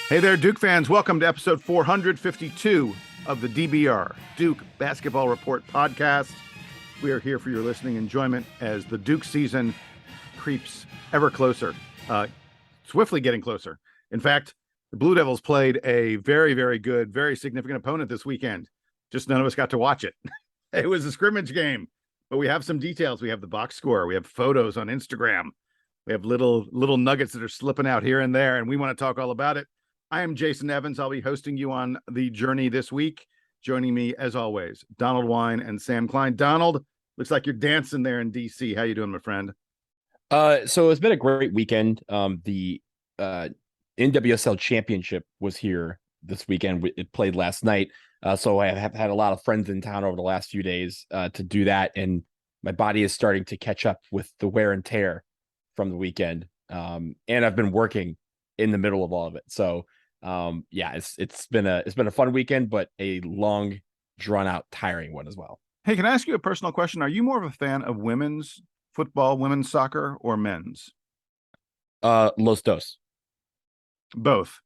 Hey there, Duke fans. Welcome to episode 452 of the DBR, Duke Basketball Report podcast. We are here for your listening enjoyment as the Duke season creeps ever closer, swiftly getting closer. In fact, the Blue Devils played a very, very good, very significant opponent this weekend. Just none of us got to watch it. It was a scrimmage game, but we have some details. We have the box score. We have photos on Instagram. We have little nuggets that are slipping out here and there, and we want to talk all about it. I am Jason Evans. I'll be hosting you on the journey this week. Joining me, as always, Donald Wine and Sam Klein. Donald, looks like you're dancing there in D.C. How you doing, my friend? So it's been a great weekend. The NWSL Championship was here this weekend. It played last night. So I have had a lot of friends in town over the last few days to do that, and my body is starting to catch up with the wear and tear from the weekend. And I've been working in the middle of all of it. So it's been a fun weekend, but a long, drawn out, tiring one as well. Hey, can I ask you a personal question? Are you more of a fan of women's football, women's soccer, or men's? Los dos. Both.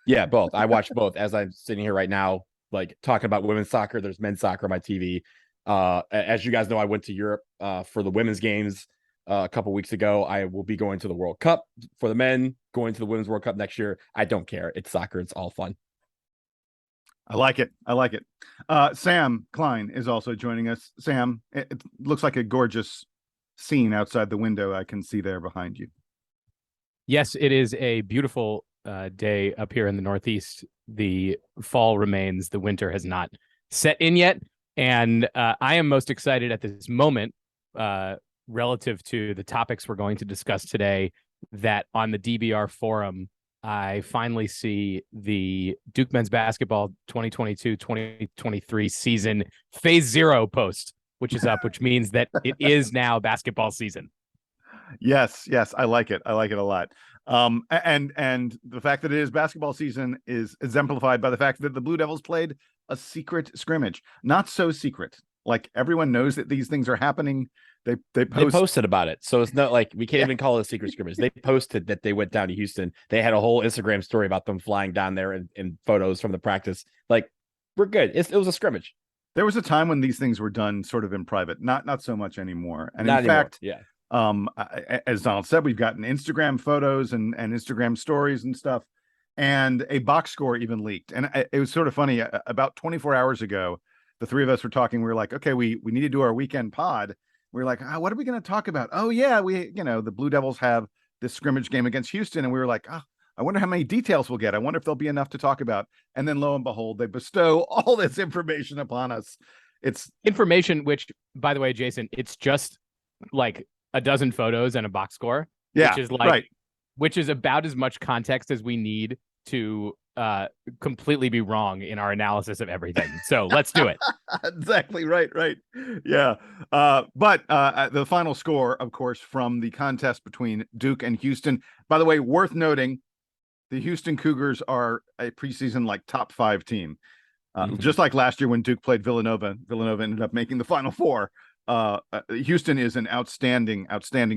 Yeah, both. I watch both as I'm sitting here right now, like talking about women's soccer. There's men's soccer on my TV. As you guys know, I went to Europe for the women's games a couple weeks ago. I will be going to the World Cup for the men, going to the Women's World Cup next year. I don't care. It's soccer. It's all fun. I like it. Sam Klein is also joining us. Sam, it looks like a gorgeous scene outside the window I can see there behind you. Yes, it is a beautiful day up here in the Northeast. The fall remains. The winter has not set in yet. And I am most excited at this moment relative to the topics we're going to discuss today, that on the DBR forum, I finally see the Duke men's basketball 2022-2023 season phase 0 post, which is up, which means that it is now basketball season. Yes, I like it. I like it a lot. And the fact that it is basketball season is exemplified by the fact that the Blue Devils played a secret scrimmage. Not so secret. Like, everyone knows that these things are happening. They posted about it, so it's not like we can't even call it a secret scrimmage. They posted that they went down to Houston. They had a whole Instagram story about them flying down there and photos from the practice. Like, we're good. It was a scrimmage. There was a time when these things were done sort of in private, not so much anymore. And not in anymore. fact, yeah. As Donald said, we've gotten Instagram photos and Instagram stories and stuff, and a box score even leaked. And it was sort of funny. About 24 hours ago, the three of us were talking. We were like, okay, we need to do our weekend pod. We were like, what are we going to talk about? Oh yeah, the Blue Devils have this scrimmage game against Houston, and we were like, I wonder how many details we'll get. I wonder if there'll be enough to talk about. And then lo and behold, they bestow all this information upon us. It's information which, by the way, Jason, it's just like a dozen photos and a box score, yeah, which is like right. Which is about as much context as we need to completely be wrong in our analysis of everything. So let's do it. Exactly right. Yeah. But the final score, of course, from the contest between Duke and Houston. By the way, worth noting, the Houston Cougars are a preseason like top 5 team. Just like last year when Duke played Villanova ended up making the Final Four. Houston is an outstanding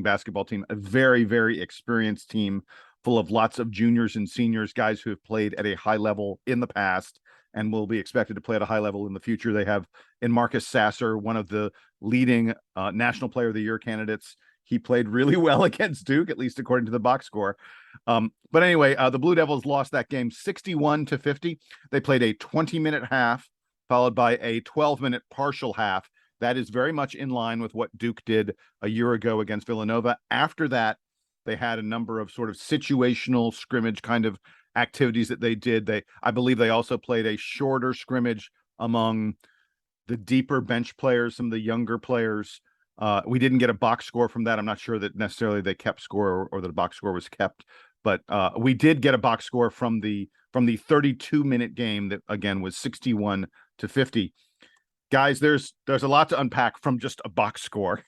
basketball team, a very, very experienced team full of lots of juniors and seniors, guys who have played at a high level in the past and will be expected to play at a high level in the future. They have in Marcus Sasser, one of the leading National Player of the Year candidates. He played really well against Duke, at least according to the box score. But anyway, the Blue Devils lost that game 61-50. They played a 20-minute half, followed by a 12-minute partial half. That is very much in line with what Duke did a year ago against Villanova. After that, they had a number of sort of situational scrimmage kind of activities that they did. I believe they also played a shorter scrimmage among the deeper bench players, some of the younger players. We didn't get a box score from that. I'm not sure that necessarily they kept score or that the box score was kept, but we did get a box score from the 32-minute game that again was 61-50. Guys, there's a lot to unpack from just a box score,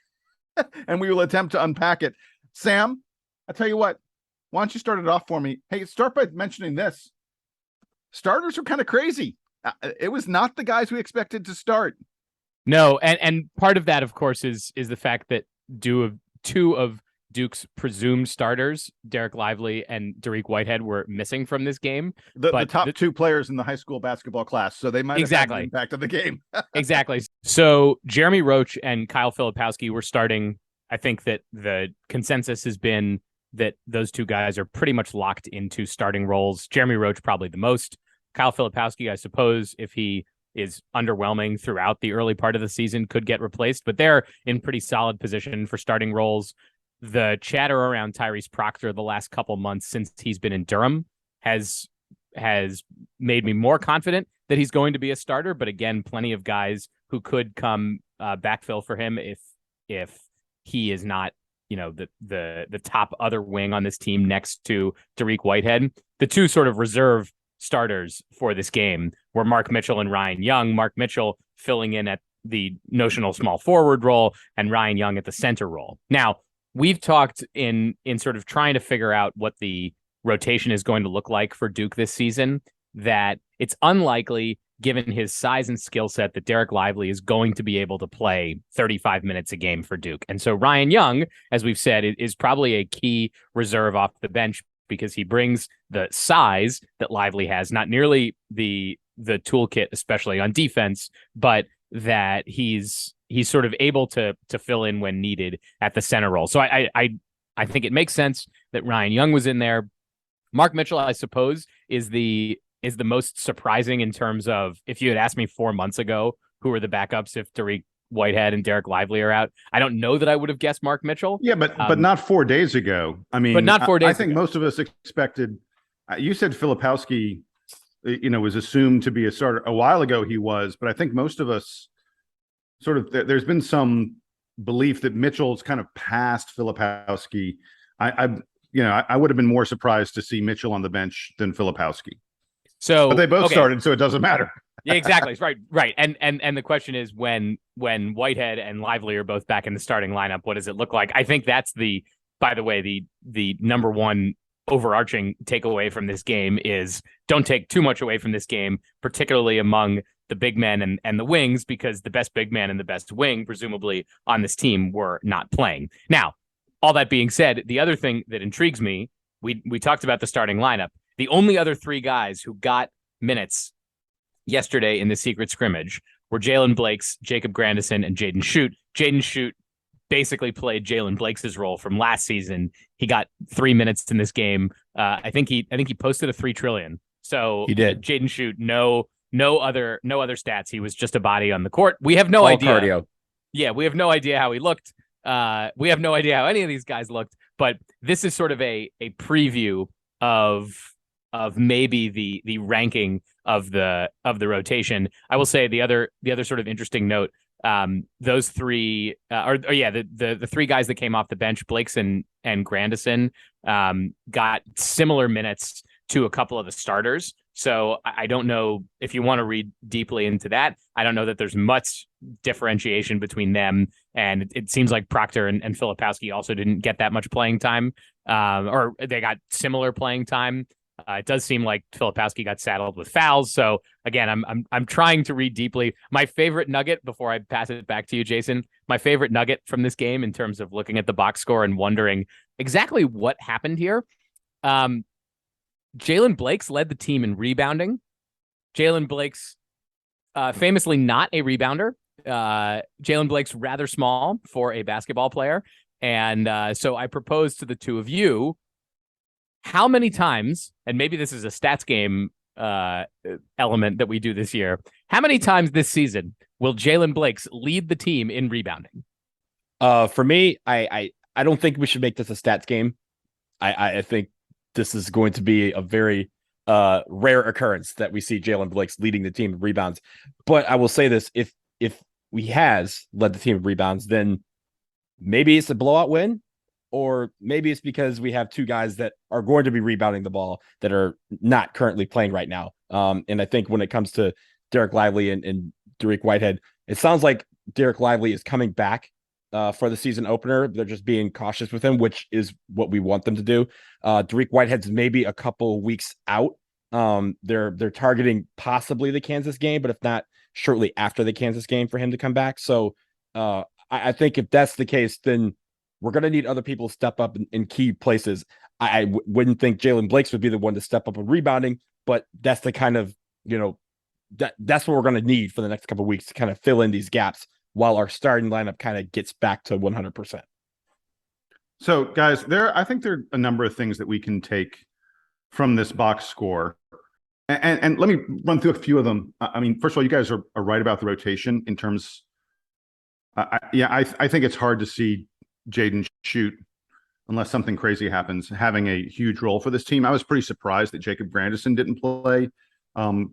and we will attempt to unpack it. Sam, I tell you what, why don't you start it off for me? Hey, start by mentioning this. Starters are kind of crazy. It was not the guys we expected to start. No, and part of that, of course, is the fact that two of Duke's presumed starters, Derek Lively and Dariq Whitehead, were missing from this game. The top two players in the high school basketball class, so they might have had an impact on the game. Exactly. So Jeremy Roach and Kyle Filipowski were starting. I think that the consensus has been that those two guys are pretty much locked into starting roles. Jeremy Roach probably the most. Kyle Filipowski, I suppose, if he is underwhelming throughout the early part of the season, could get replaced, but they're in pretty solid position for starting roles. The chatter around Tyrese Proctor the last couple months since he's been in Durham has made me more confident that he's going to be a starter. But again, plenty of guys who could come backfill for him if he is not, the top other wing on this team next to Dariq Whitehead. The two sort of reserve starters for this game were Mark Mitchell and Ryan Young. Mark Mitchell filling in at the notional small forward role and Ryan Young at the center role. Now, we've talked in sort of trying to figure out what the rotation is going to look like for Duke this season, that it's unlikely, given his size and skill set, that Derek Lively is going to be able to play 35 minutes a game for Duke. And so Ryan Young, as we've said, is probably a key reserve off the bench because he brings the size that Lively has, not nearly the toolkit, especially on defense, but that he's sort of able to fill in when needed at the center role. So I think it makes sense that Ryan Young was in there. Mark Mitchell, I suppose, is the most surprising in terms of, if you had asked me 4 months ago who were the backups if Dariq Whitehead and Derek Lively are out, I don't know that I would have guessed Mark Mitchell. Yeah, but not 4 days ago. I mean, but not 4 days I think ago. most of us expected. You said Filipowski, was assumed to be a starter a while ago. He was, but I think most of us sort of, there's been some belief that Mitchell's kind of past Filipowski. I would have been more surprised to see Mitchell on the bench than Filipowski. So, but they both started, so it doesn't matter. Yeah, exactly. Right. And the question is, when Whitehead and Lively are both back in the starting lineup, what does it look like? I think that's by the way, the number one overarching takeaway from this game is don't take too much away from this game, particularly among the big men and the wings, because the best big man and the best wing, presumably on this team, were not playing. Now, all that being said, the other thing that intrigues me, we talked about the starting lineup. The only other three guys who got minutes yesterday in the secret scrimmage were Jalen Blakes, Jacob Grandison, and Jaden Shute. Jaden Shute basically played Jalen Blakes' role from last season. He got 3 minutes in this game. I think he posted a 3 trillion. So he did. Jaden Shute, no other stats. He was just a body on the court. We have no idea. Cardio. Yeah, we have no idea how he looked. We have no idea how any of these guys looked. But this is sort of a preview of maybe the ranking of the rotation. I will say the other sort of interesting note, those three the three guys that came off the bench, Blakes and Grandison, got similar minutes to a couple of the starters. So I don't know if you want to read deeply into that. I don't know that there's much differentiation between them. And it seems like Proctor and Filipowski also didn't get that much playing time, or they got similar playing time. It does seem like Filipowski got saddled with fouls. So again, I'm trying to read deeply. My favorite nugget, before I pass it back to you, Jason, my favorite nugget from this game in terms of looking at the box score and wondering exactly what happened here. Jalen Blakes led the team in rebounding. Jalen Blakes, famously not a rebounder. Jalen Blakes rather small for a basketball player. And so I propose to the two of you, how many times, and maybe this is a stats game element that we do this year, how many times this season will Jalen Blakes lead the team in rebounding? For me, I don't think we should make this a stats game. I think this is going to be a very rare occurrence that we see Jalen Blakes leading the team in rebounds. But I will say this, if he has led the team in rebounds, then maybe it's a blowout win, or maybe it's because we have two guys that are going to be rebounding the ball that are not currently playing right now. And I think when it comes to Derek Lively and Dariq Whitehead, it sounds like Derek Lively is coming back for the season opener. They're just being cautious with him, which is what we want them to do. Dariq Whitehead's maybe a couple weeks out. They're targeting possibly the Kansas game, but if not, shortly after the Kansas game for him to come back. So I think if that's the case, then we're going to need other people to step up in key places. I wouldn't think Jalen Blakes would be the one to step up in rebounding, but that's the kind of, that's what we're going to need for the next couple of weeks to kind of fill in these gaps while our starting lineup kind of gets back to 100%. So, guys, I think there are a number of things that we can take from this box score. And let me run through a few of them. I mean, first of all, you guys are right about the rotation in terms. I think it's hard to see Jaden shoot unless something crazy happens, having a huge role for this team. I was pretty surprised that Jacob Grandison didn't play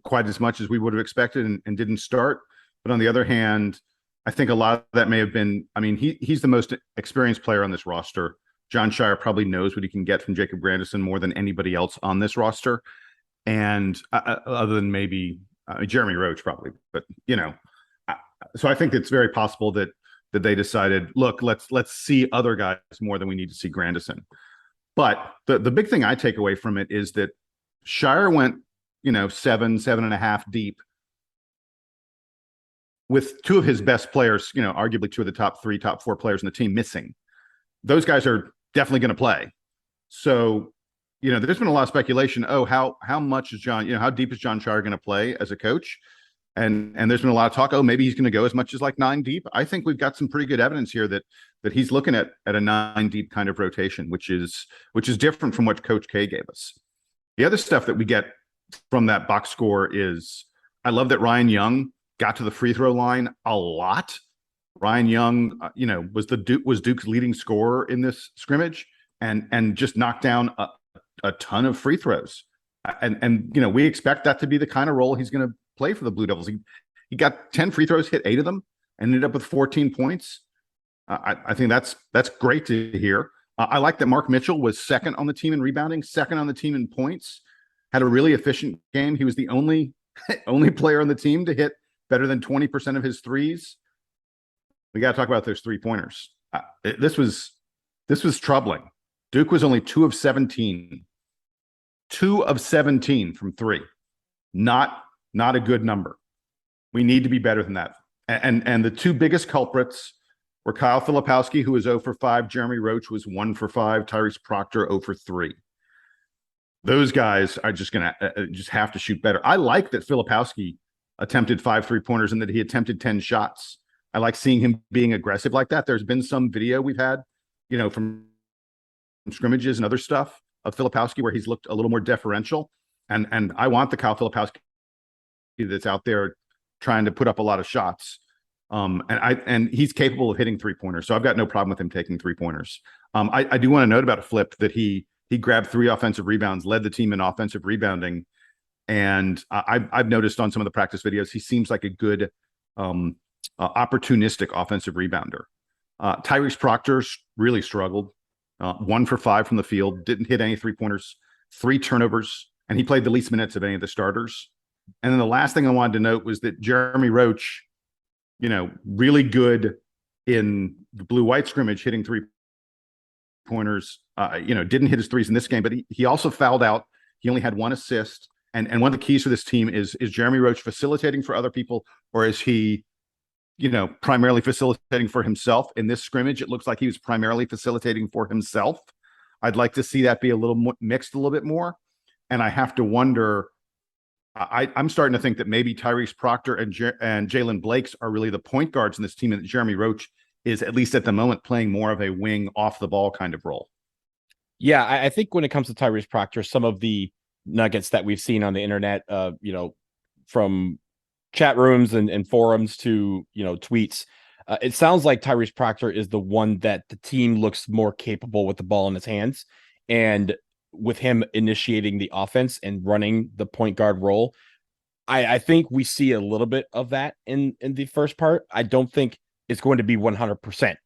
quite as much as we would have expected and didn't start. But on the other hand, I think a lot of that may have been, I mean, he's the most experienced player on this roster. John Shire probably knows what he can get from Jacob Grandison more than anybody else on this roster. And other than maybe Jeremy Roach probably, but so I think it's very possible that they decided, look, let's see other guys more than we need to see Grandison. But the big thing I take away from it is that Shire went, 7.5 deep with two of his best players, arguably two of the top 3, top 4 players in the team missing. Those guys are definitely going to play. So, there's been a lot of speculation. Oh, how much is John, how deep is John Shire going to play as a coach? And there's been a lot of talk. Oh, maybe he's going to go as much as like 9 deep. I think we've got some pretty good evidence here that he's looking at a 9 deep kind of rotation, which is different from what Coach K gave us. The other stuff that we get from that box score is, I love that Ryan Young got to the free throw line a lot. Ryan Young, was Duke's leading scorer in this scrimmage, and just knocked down a ton of free throws. And we expect that to be the kind of role he's going to play for the Blue Devils. He got 10 free throws, hit 8 of them, and ended up with 14 points. I think that's great to hear. I like that Mark Mitchell was second on the team in rebounding, second on the team in points, had a really efficient game. He was the only player on the team to hit better than 20% of his threes. We got to talk about those 3-pointers. This was troubling. Duke was only 2 of 17. 2 of 17 from 3. Not a good number. We need to be better than that. And the 2 biggest culprits were Kyle Filipowski, who was 0 for 5. Jeremy Roach was 1 for 5. Tyrese Proctor 0 for 3. Those guys are just going to just have to shoot better. I like that Filipowski attempted 5 3-pointers and that he attempted 10 shots. I like seeing him being aggressive like that. There's been some video we've had, from scrimmages and other stuff of Filipowski where he's looked a little more deferential. And I want the Kyle Filipowski that's out there trying to put up a lot of shots. And he's capable of hitting 3-pointers. So I've got no problem with him taking 3-pointers. I do want to note about a Flip that he grabbed 3 offensive rebounds, led the team in offensive rebounding. And I've noticed on some of the practice videos, he seems like a good opportunistic offensive rebounder. Tyrese Proctor really struggled. 1 for 5 from the field, didn't hit any 3-pointers, 3 turnovers, and he played the least minutes of any of the starters. And then the last thing I wanted to note was that Jeremy Roach, really good in the blue-white scrimmage, hitting 3-pointers, didn't hit his threes in this game, but he also fouled out. He only had 1 assist. And one of the keys for this team is Jeremy Roach facilitating for other people, or is he, primarily facilitating for himself? In this scrimmage, it looks like he was primarily facilitating for himself. I'd like to see that be a little more mixed, a little bit more. And I have to wonder, I'm starting to think that maybe Tyrese Proctor and Jalen Blakes are really the point guards in this team, and that Jeremy Roach is, at least at the moment, playing more of a wing off the ball kind of role. Yeah, I think when it comes to Tyrese Proctor, some of the nuggets that we've seen on the internet, from chat rooms and forums to, tweets, it sounds like Tyrese Proctor is the one that the team looks more capable with the ball in his hands. And with him initiating the offense and running the point guard role, I think we see a little bit of that in the first part. I don't think it's going to be 100%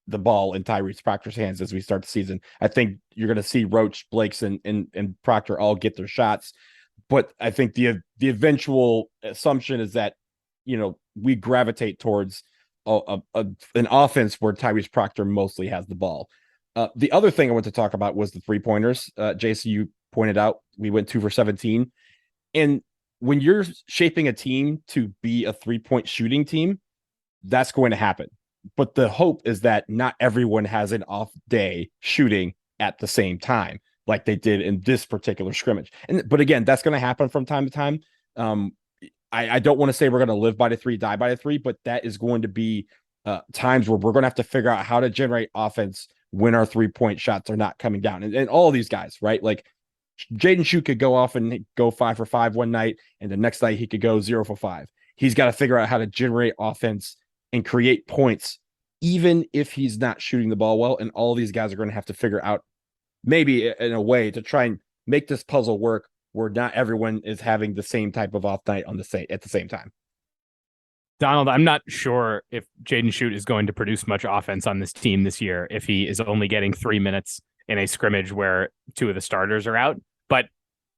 the ball in Tyrese Proctor's hands as we start the season. I think you're going to see Roach, Blakes, and Proctor all get their shots. But I think the eventual assumption is that, we gravitate towards an offense where Tyrese Proctor mostly has the ball. The other thing I want to talk about was the 3-pointers. JC, you pointed out we went 2 for 17. And when you're shaping a team to be a 3-point shooting team, that's going to happen. but the hope is that not everyone has an off day shooting at the same time, like they did in this particular scrimmage. But again, that's going to happen from time to time. I don't want to say we're going to live by the three, die by the three, but that is going to be times where we're going to have to figure out how to generate offense when our 3-point shots are not coming down. And all of these guys, right? Like Jaden Shute could go off and go 5 for 5 one night, and the next night he could go 0 for 5. He's got to figure out how to generate offense and create points, even if he's not shooting the ball well. And all these guys are going to have to figure out maybe in a way to try and make this puzzle work where not everyone is having the same type of off night at the same time. Donald, I'm not sure if Jaden Shute is going to produce much offense on this team this year if he is only getting 3 minutes in a scrimmage where 2 of the starters are out. But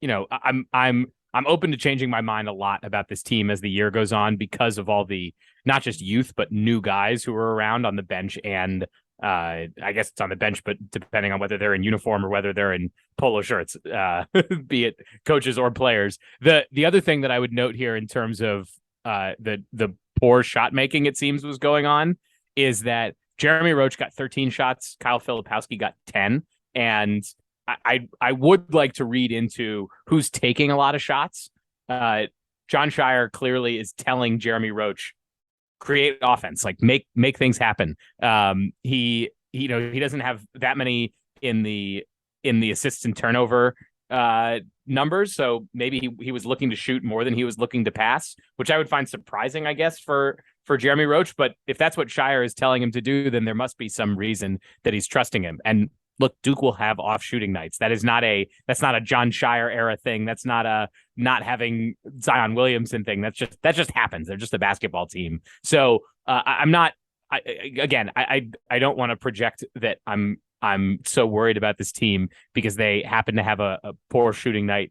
I'm open to changing my mind a lot about this team as the year goes on because of all the not just youth but new guys who are around on the bench and I guess it's on the bench, but depending on whether they're in uniform or whether they're in polo shirts, be it coaches or players. The other thing that I would note here in terms of the poor shot making it seems was going on is that Jeremy Roach got 13 shots, Kyle Filipowski got 10, and I would like to read into who's taking a lot of shots. John Shire clearly is telling Jeremy Roach, create offense, like make things happen. He doesn't have that many in the assists and turnover numbers, so maybe he was looking to shoot more than he was looking to pass, which I would find surprising, I guess, for Jeremy Roach. But if that's what Shire is telling him to do, then there must be some reason that he's trusting him. And look, Duke will have off shooting nights. That's not a John Shire era thing. That's not a not having Zion Williamson thing. That just happens. They're just a basketball team. So I don't want to project that I'm so worried about this team because they happen to have a poor shooting night,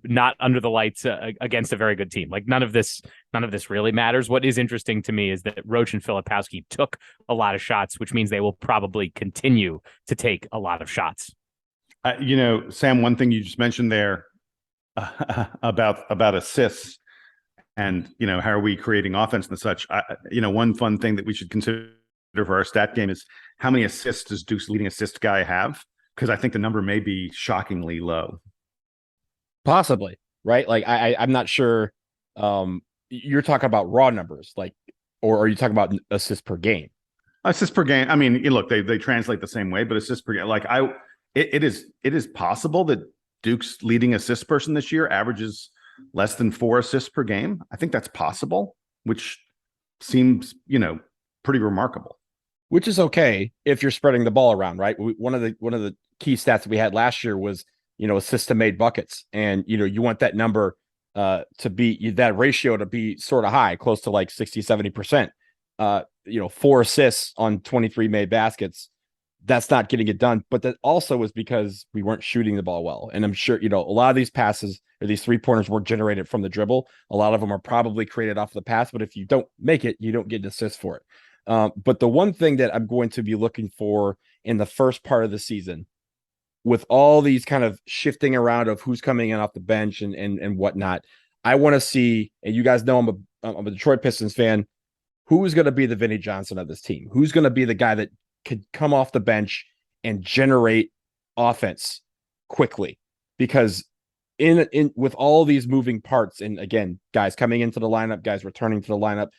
not under the lights against a very good team. Like none of this really matters. What is interesting to me is that Roach and Filipowski took a lot of shots, which means they will probably continue to take a lot of shots. Sam, one thing you just mentioned there about assists and, how are we creating offense and such. One fun thing that we should consider for our stat game is how many assists does Duke's leading assist guy have? Because I think the number may be shockingly low. Possibly, right? Like I'm not sure. You're talking about raw numbers, like, or are you talking about assists per game? Assists per game. I mean, look, they translate the same way, but assists per game. Like it is possible that Duke's leading assist person this year averages less than 4 assists per game. I think that's possible, which seems, pretty remarkable. Which is okay if you're spreading the ball around, right? One of the key stats that we had last year was, assists to made buckets. And, you want that number to be that ratio to be sort of high, close to like 60-70%. 4 assists on 23 made baskets. That's not getting it done. But that also was because we weren't shooting the ball well. And I'm sure, a lot of these passes or these 3-pointers were generated from the dribble. A lot of them are probably created off the pass. But if you don't make it, you don't get an assist for it. But the one thing that I'm going to be looking for in the first part of the season, with all these kind of shifting around of who's coming in off the bench and whatnot, I want to see, and you guys know I'm a Detroit Pistons fan, who's going to be the Vinnie Johnson of this team? Who's going to be the guy that could come off the bench and generate offense quickly? Because in with all these moving parts, and again, guys coming into the lineup, guys returning to the lineup,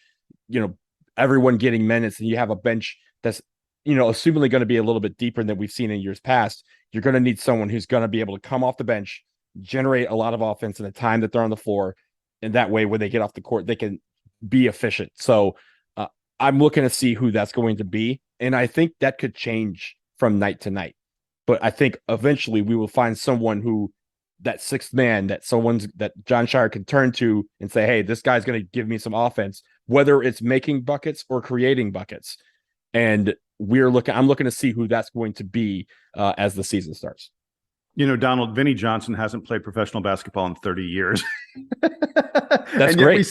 everyone getting minutes, and you have a bench that's, assumingly going to be a little bit deeper than we've seen in years past, you're going to need someone who's going to be able to come off the bench, generate a lot of offense in the time that they're on the floor. And that way, when they get off the court, they can be efficient. So I'm looking to see who that's going to be. And I think that could change from night to night. But I think eventually we will find someone who, that sixth man, that John Shire can turn to and say, hey, this guy's going to give me some offense, whether it's making buckets or creating buckets. And I'm looking to see who that's going to be as the season starts. Donald, Vinnie Johnson hasn't played professional basketball in 30 years. That's and great.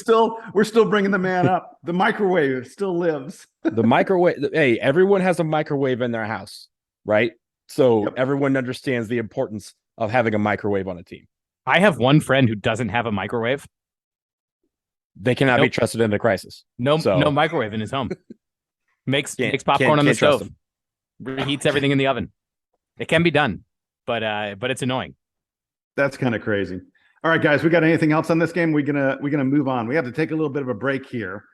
We're still bringing the man up. The microwave still lives. The microwave. Hey, everyone has a microwave in their house, right? So Everyone understands the importance of having a microwave on a team. I have one friend who doesn't have a microwave. They cannot be trusted in a crisis. No microwave in his home. makes popcorn on the Can't trust stove, him. reheats everything in the oven. It can be done, but it's annoying. That's kind of crazy. All right, guys, we got anything else on this game? We're gonna move on. We have to take a little bit of a break here.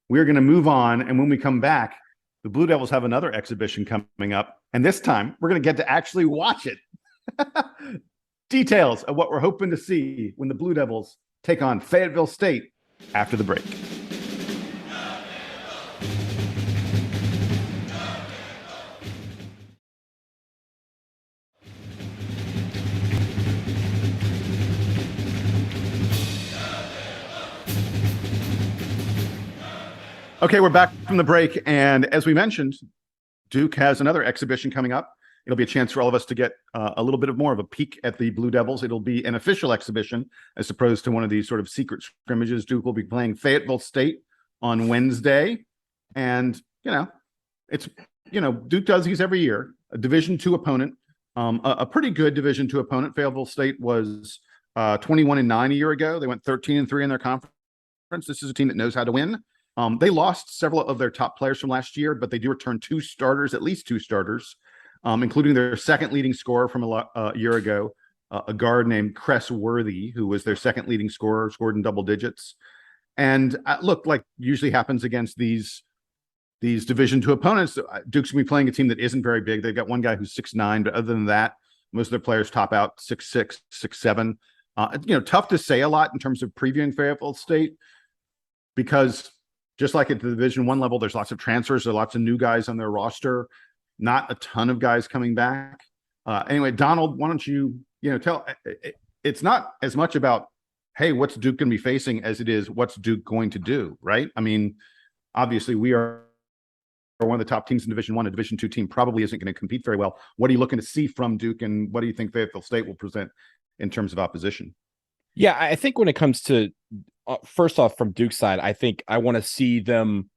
We're gonna move on, and when we come back, the Blue Devils have another exhibition coming up, and this time we're gonna get to actually watch it. Details of what we're hoping to see when the Blue Devils take on Fayetteville State after the break. Okay, we're back from the break, and as we mentioned, Duke has another exhibition coming up. It'll be a chance for all of us to get a little bit more of a peek at the Blue Devils. It'll be an official exhibition as opposed to one of these sort of secret scrimmages. Duke will be playing Fayetteville State on Wednesday, and Duke does these every year. A Division II opponent, a pretty good Division II opponent. Fayetteville State was 21-9 a year ago. They went 13-3 in their conference. This is a team that knows how to win. They lost several of their top players from last year, but they do return at least two starters, including their second leading scorer from a year ago, a guard named Cress Worthy, who was their second leading scorer, scored in double digits. And look, like usually happens against these Division II opponents, Duke's gonna be playing a team that isn't very big. They've got one guy who's 6'9", but other than that, most of their players top out 6'6", 6'7". Tough to say a lot in terms of previewing Fayetteville State because just like at the Division I level, there's lots of transfers. There are lots of new guys on their roster, not a ton of guys coming back. Anyway, Donald, why don't you tell? It's not as much about, hey, what's Duke going to be facing as it is what's Duke going to do, right? I mean, obviously we are one of the top teams in Division I. A Division II team probably isn't going to compete very well. What are you looking to see from Duke, and what do you think Fayetteville State will present in terms of opposition? Yeah, I think when it comes to first off, from Duke's side, I think I want to see them,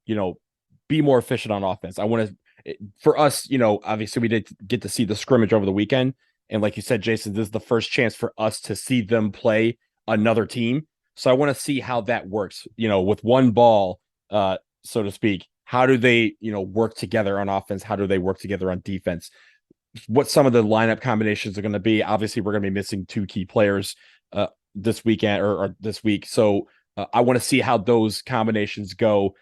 be more efficient on offense. I want to, for us, obviously we did get to see the scrimmage over the weekend. And like you said, Jason, this is the first chance for us to see them play another team. So I want to see how that works, with one ball, so to speak. How do they, work together on offense? How do they work together on defense? What some of the lineup combinations are going to be. Obviously, we're going to be missing two key players this weekend or this week. So I want to see how those combinations go.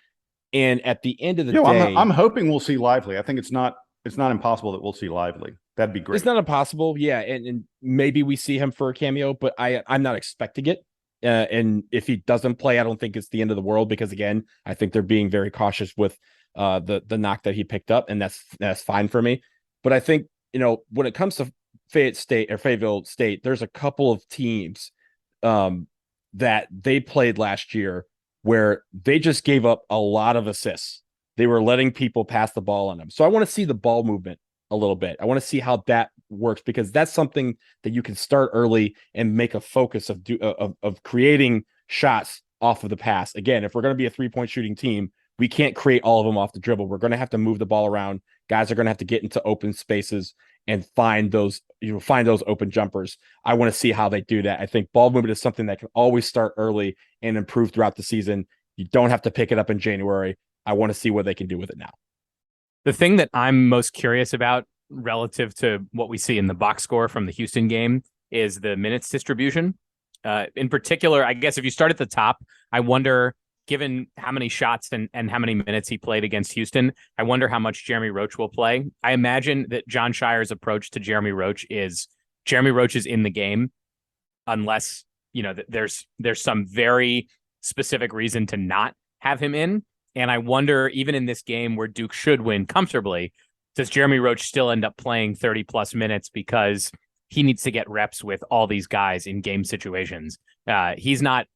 And at the end of the day, I'm hoping we'll see Lively. I think it's not impossible that we'll see Lively. That'd be great. It's not impossible. Yeah. And maybe we see him for a cameo, but I'm not expecting it. And if he doesn't play, I don't think it's the end of the world because again, I think they're being very cautious with the knock that he picked up, and that's fine for me. But I think, when it comes to Fayetteville State, there's a couple of teams that they played last year where they just gave up a lot of assists. They were letting people pass the ball on them. So I want to see the ball movement a little bit. I want to see how that works because that's something that you can start early and make a focus of creating shots off of the pass. Again, if we're going to be a 3-point shooting team, we can't create all of them off the dribble. We're going to have to move the ball around. Guys are going to have to get into open spaces and find those open jumpers. I want to see how they do that. I think ball movement is something that can always start early and improve throughout the season. You don't have to pick it up in January. I want to see what they can do with it now. The thing that I'm most curious about relative to what we see in the box score from the Houston game is the minutes distribution. In particular, I guess if you start at the top, I wonder, given how many shots and how many minutes he played against Houston, I wonder how much Jeremy Roach will play. I imagine that John Shire's approach to Jeremy Roach is in the game unless, there's some very specific reason to not have him in. And I wonder, even in this game where Duke should win comfortably, does Jeremy Roach still end up playing 30 plus minutes because he needs to get reps with all these guys in game situations? He's not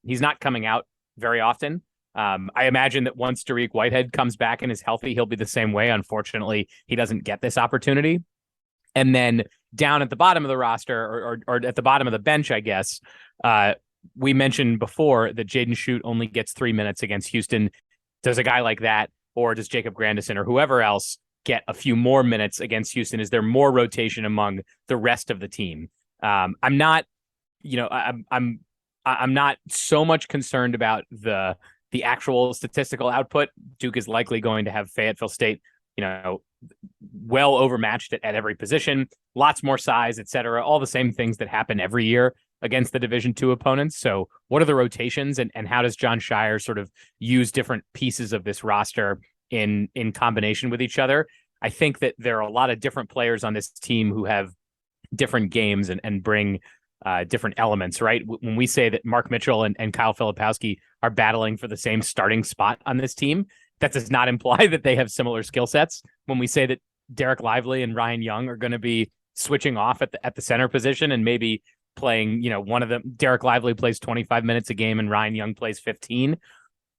coming out very often. I imagine that once Dariq Whitehead comes back and is healthy, he'll be the same way. Unfortunately, he doesn't get this opportunity. And then down at the bottom of the roster or at the bottom of the bench, I guess, we mentioned before that Jaden Schutt only gets 3 minutes against Houston. Does a guy like that, or does Jacob Grandison or whoever else get a few more minutes against Houston? Is there more rotation among the rest of the team? I'm not so much concerned about the the actual statistical output, Duke is likely going to have Fayetteville State, well overmatched at every position, lots more size, etc. All the same things that happen every year against the Division II opponents. So what are the rotations, and how does John Shire sort of use different pieces of this roster in combination with each other? I think that there are a lot of different players on this team who have different games and bring different elements, right? When we say that Mark Mitchell and Kyle Filipowski are battling for the same starting spot on this team, that does not imply that they have similar skill sets. When we say that Derek Lively and Ryan Young are going to be switching off at the center position and maybe playing, one of them, Derek Lively plays 25 minutes a game and Ryan Young plays 15.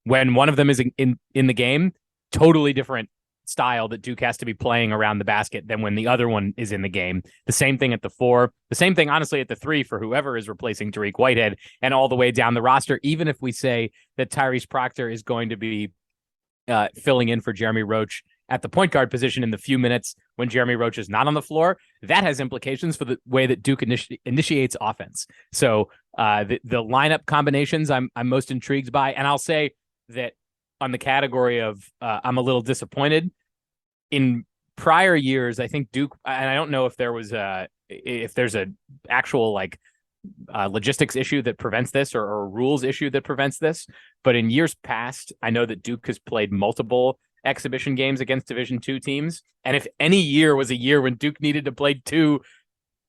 When one of them is in the game, totally different style that Duke has to be playing around the basket than when the other one is in the game. The same thing at the 4, the same thing, honestly, at the 3 for whoever is replacing Tariq Whitehead, and all the way down the roster, even if we say that Tyrese Proctor is going to be filling in for Jeremy Roach at the point guard position in the few minutes when Jeremy Roach is not on the floor, that has implications for the way that Duke initiates offense. So the lineup combinations I'm most intrigued by, and I'll say that on the category of I'm a little disappointed. In prior years, I think Duke, and I don't know if there's a actual logistics issue that prevents this or a rules issue that prevents this, but in years past, I know that Duke has played multiple exhibition games against Division II teams, and if any year was a year when Duke needed to play 2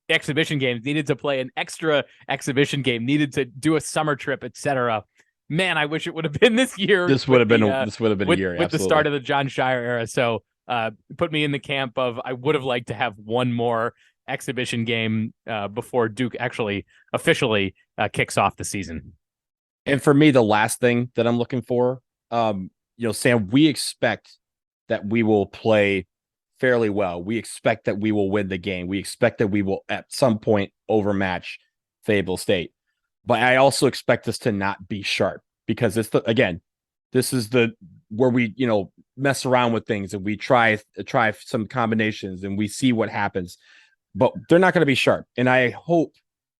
exhibition games, needed to play an extra exhibition game, needed to do a summer trip, etc., man, I wish it would have been this year. This would have been a year with the start of the John Shire era. So put me in the camp of I would have liked to have one more exhibition game before Duke actually officially kicks off the season. And for me, the last thing that I'm looking for, Sam, we expect that we will play fairly well. We expect that we will win the game. We expect that we will at some point overmatch Fayetteville State. But I also expect us to not be sharp, because this is where we, mess around with things and we try some combinations and we see what happens, but they're not going to be sharp. And I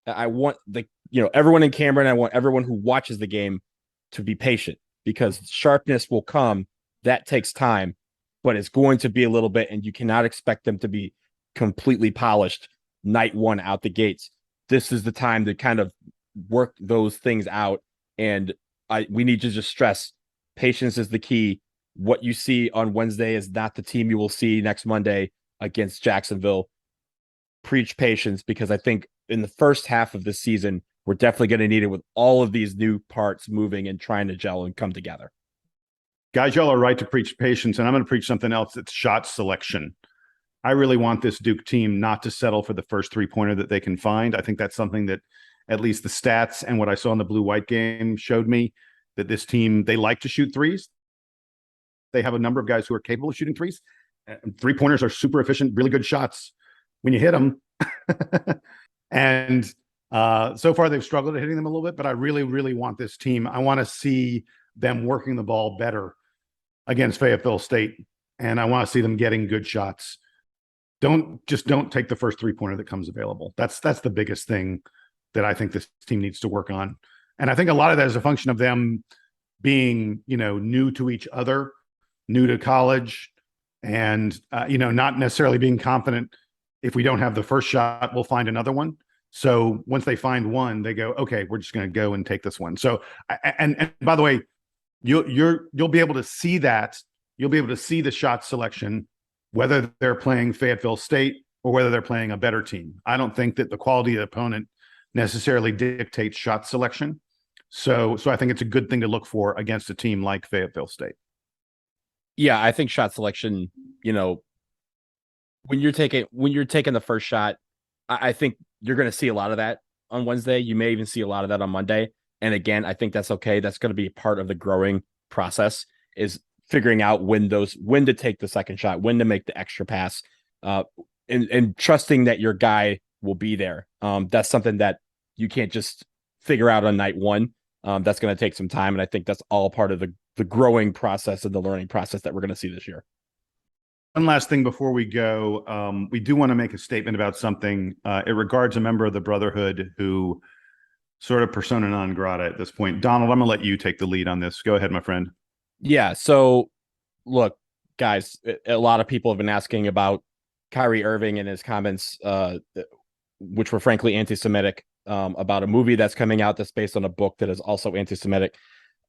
want everyone in Cameron, I want everyone who watches the game to be patient, because sharpness will come. That takes time, but it's going to be a little bit, and you cannot expect them to be completely polished night one out the gates. This is the time to kind of work those things out, and we need to just stress patience is the key. What you see on Wednesday is not the team you will see next Monday against Jacksonville. Preach patience, because I think in the first half of the season, we're definitely going to need it with all of these new parts moving and trying to gel and come together. Guys, y'all are right to preach patience, and I'm going to preach something else. It's shot selection. I really want this Duke team not to settle for the first three-pointer that they can find. I think that's something that at least the stats and what I saw in the blue-white game showed me, that this team, they like to shoot threes. They have a number of guys who are capable of shooting threes. Three-pointers are super efficient, really good shots when you hit them. And so far, they've struggled at hitting them a little bit, but I really, really want this team. I want to see them working the ball better against Fayetteville State, and I want to see them getting good shots. Don't take the first three-pointer that comes available. That's the biggest thing that I think this team needs to work on. And I think a lot of that is a function of them being, new to each other, new to college, and, not necessarily being confident. If we don't have the first shot, we'll find another one. So once they find one, they go, okay, we're just going to go and take this one. So, and by the way, you'll be able to see that. You'll be able to see the shot selection, whether they're playing Fayetteville State or whether they're playing a better team. I don't think that the quality of the opponent necessarily dictates shot selection. So I think it's a good thing to look for against a team like Fayetteville State. Yeah, I think shot selection, when you're taking the first shot, I think you're going to see a lot of that on Wednesday. You may even see a lot of that on Monday. And again, I think that's okay. That's going to be part of the growing process, is figuring out when to take the second shot, when to make the extra pass, and trusting that your guy will be there. That's something that you can't just figure out on night one. That's going to take some time. And I think that's all part of the growing process and the learning process that we're going to see this year. One last thing before we go, we do want to make a statement about something. It regards a member of the Brotherhood who sort of persona non grata at this point. Donald, I'm gonna let you take the lead on this. Go ahead, my friend. Yeah. So look, guys, a lot of people have been asking about Kyrie Irving and his comments, which were frankly anti-Semitic, about a movie that's coming out that's based on a book that is also anti-Semitic.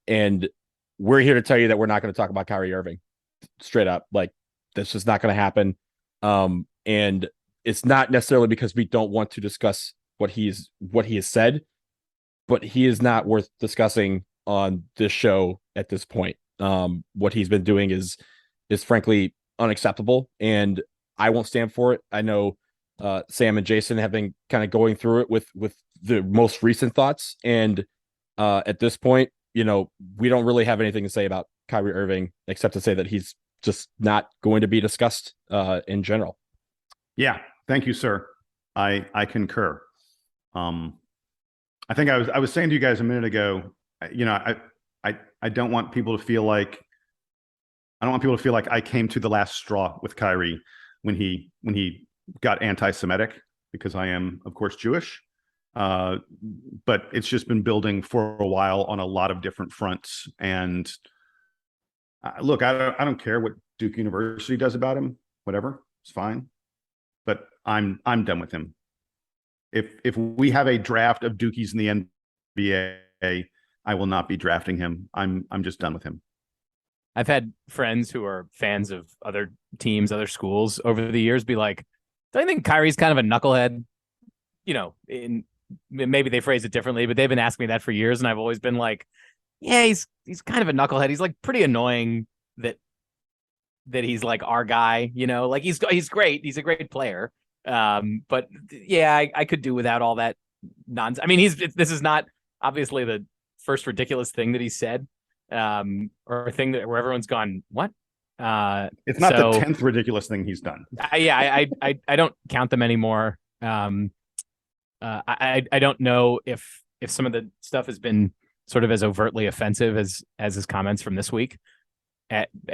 And we're here to tell you that we're not going to talk about Kyrie Irving straight up. Like, that's just not going to happen. And it's not necessarily because we don't want to discuss what he has said, but he is not worth discussing on this show at this point. What he's been doing is frankly unacceptable, and I won't stand for it. I know Sam and Jason have been kind of going through it with the most recent thoughts, and at this point, we don't really have anything to say about Kyrie Irving except to say that he's just not going to be discussed in general. Yeah, thank you, sir. I concur. I think I was saying to you guys a minute ago, I don't want people to feel like I came to the last straw with Kyrie when he got anti-Semitic, because I am, of course, Jewish. But it's just been building for a while on a lot of different fronts. And look, I don't care what Duke University does about him. Whatever, it's fine. But I'm done with him. If we have a draft of Dukies in the NBA, I will not be drafting him. I'm just done with him. I've had friends who are fans of other teams, other schools over the years be like, don't you think Kyrie's kind of a knucklehead? Maybe they phrase it differently, but they've been asking me that for years. And I've always been like, yeah, he's kind of a knucklehead. He's like pretty annoying that he's like our guy, like he's great. He's a great player. But yeah, I could do without all that nonsense. I mean, this is not obviously the first ridiculous thing that he said, or a thing where everyone's gone, what? It's not the 10th ridiculous thing he's done. I don't count them anymore. I don't know if some of the stuff has been sort of as overtly offensive as his comments from this week,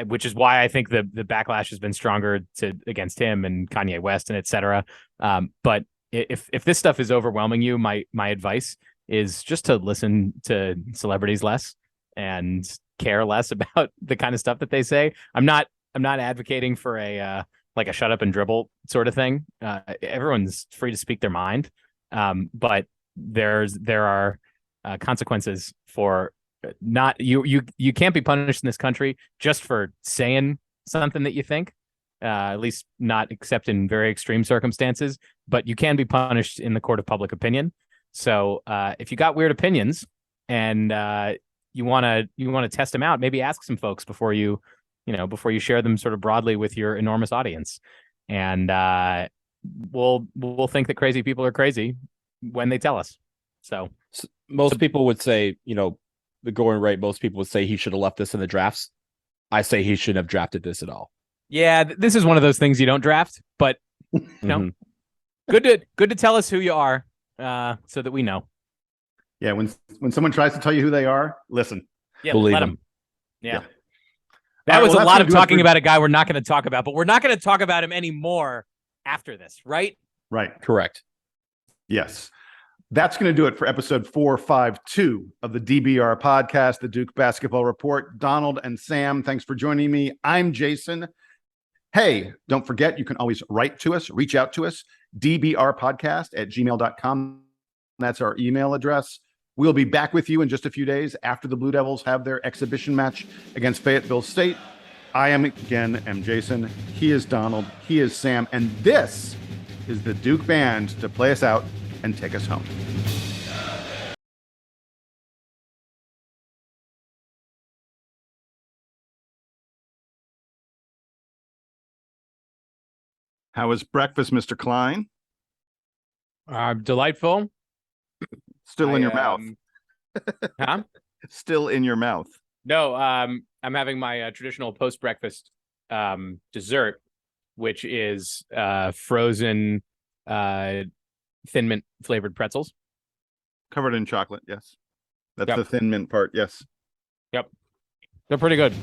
which is why I think the backlash has been stronger against him and Kanye West and et cetera. But if this stuff is overwhelming you, my advice is just to listen to celebrities less and care less about the kind of stuff that they say. I'm not advocating for a shut up and dribble sort of thing. Everyone's free to speak their mind. But there are consequences for not you can't be punished in this country just for saying something that you think, at least not except in very extreme circumstances, but you can be punished in the court of public opinion. So if you got weird opinions and you want to test them out, maybe ask some folks before you share them sort of broadly with your enormous audience. And we'll think that crazy people are crazy when they tell us. So most people would say, the going rate, most people would say he should have left this in the drafts. I say he shouldn't have drafted this at all. Yeah, this is one of those things you don't draft, but good to tell us who you are, so that we know. Yeah, when someone tries to tell you who they are, listen. Yeah, believe let them. Yeah. Yeah. That was a lot of talking about about a guy we're not going to talk about, but we're not going to talk about him anymore after this, right? Right. Correct. Yes. That's going to do it for episode 452 of the DBR podcast, the Duke Basketball Report. Donald and Sam, thanks for joining me. I'm Jason. Hey, don't forget, you can always write to us, reach out to us, dbrpodcast@gmail.com. That's our email address. We'll be back with you in just a few days after the Blue Devils have their exhibition match against Fayetteville State. I am Jason. He is Donald. He is Sam. And this is the Duke Band to play us out and take us home. How was breakfast, Mr. Klein? Delightful. Still in your mouth. Huh? Still in your mouth. No, I'm having my traditional post-breakfast dessert, which is frozen Thin Mint flavored pretzels. Covered in chocolate, yes. That's Yep. the Thin Mint part, yes. Yep. They're pretty good.